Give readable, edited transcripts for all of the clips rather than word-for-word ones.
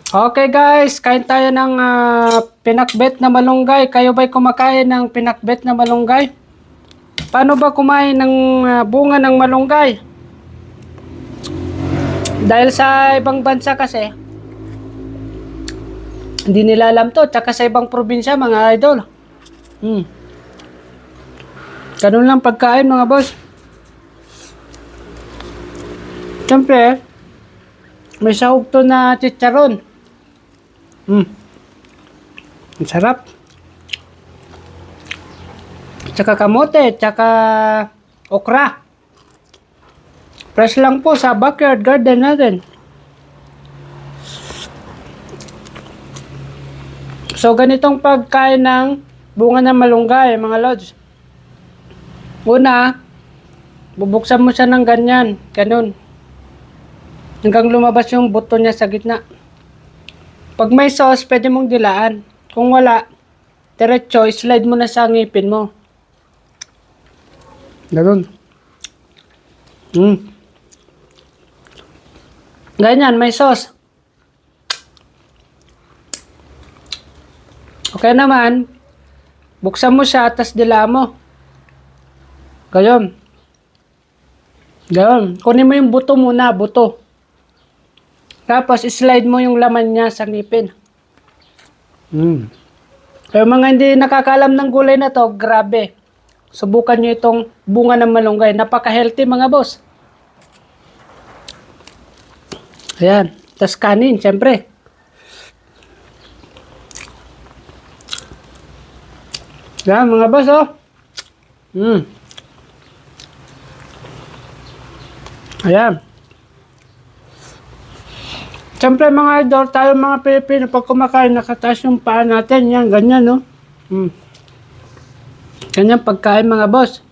Okay guys, kain tayo ng pinakbet na malunggay. Kayo ba'y kumakain ng pinakbet na malunggay? Paano ba kumain ng bunga ng malunggay? Dahil sa ibang bansa kasi, hindi nila alam to. Tsaka sa ibang probinsya mga idol. Ganun lang pagkain mga boss. Siyempre, may sahog to na chicharon. Ang sarap. Tsaka kamote, tsaka okra. Fresh lang po sa backyard garden natin. So ganitong pagkain ng bunga ng malunggay mga lods. Una, bubuksan mo siya ng ganyan, ganun. Hanggang lumabas yung buto niya sa gitna. Pag may sauce, pwede mong dilaan. Kung wala, diretso, slide mo na sa ngipin mo. Ganun. Ganyan, may sauce. Okay naman, buksan mo siya, tas dilaan mo. Gayon. Gayon. Kunin mo yung buto muna, buto. Tapos, slide mo yung laman niya sa ngipin. Pero mga hindi nakakalam ng gulay na to, grabe. Subukan nyo itong bunga ng malunggay. Napaka-healthy mga boss. Ayan. Tapos kanin, syempre. Ayan mga boss, oh. Ayan. Siyempre mga idol, tayo mga Pilipino, pag kumakain, nakataas yung paa natin. Yan, ganyan, no? Ganyan pagkain mga boss.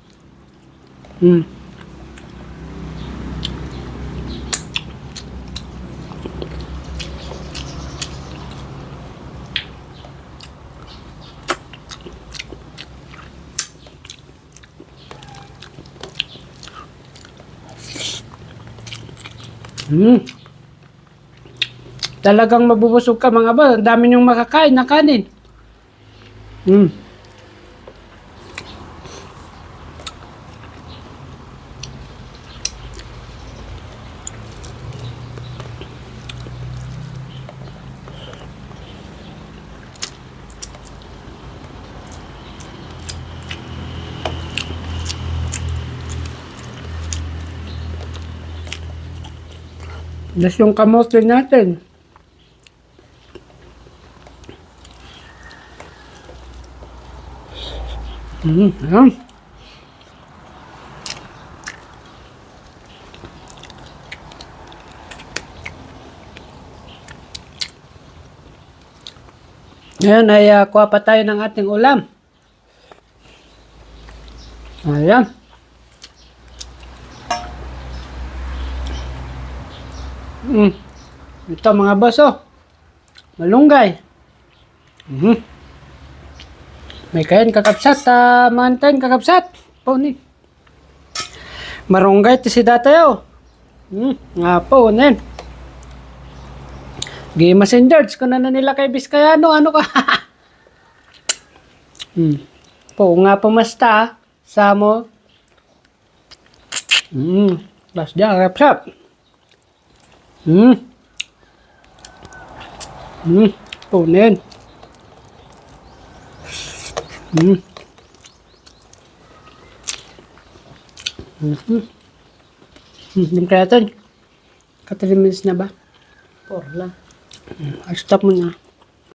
Talagang mabubusog ka mga boss. Ang dami niyong makakain na kanin. Das yung kamote natin. Ayan. Ngayon ay kuha pa tayo ng ating ulam. Ayan. Ito mga boss, oh. Malunggay. May kain kakapsat, mantan kakapsat. Puni. Marunggay ti si datayo. Nga po, nen. Gi messengers ko na nila kay Biskayano, ano ka? Po nga pumasta sa mo. Bas dia kakapsat. Po, nen. Kaya ito, 3 minutes na ba? 4 lang. Stop mo na.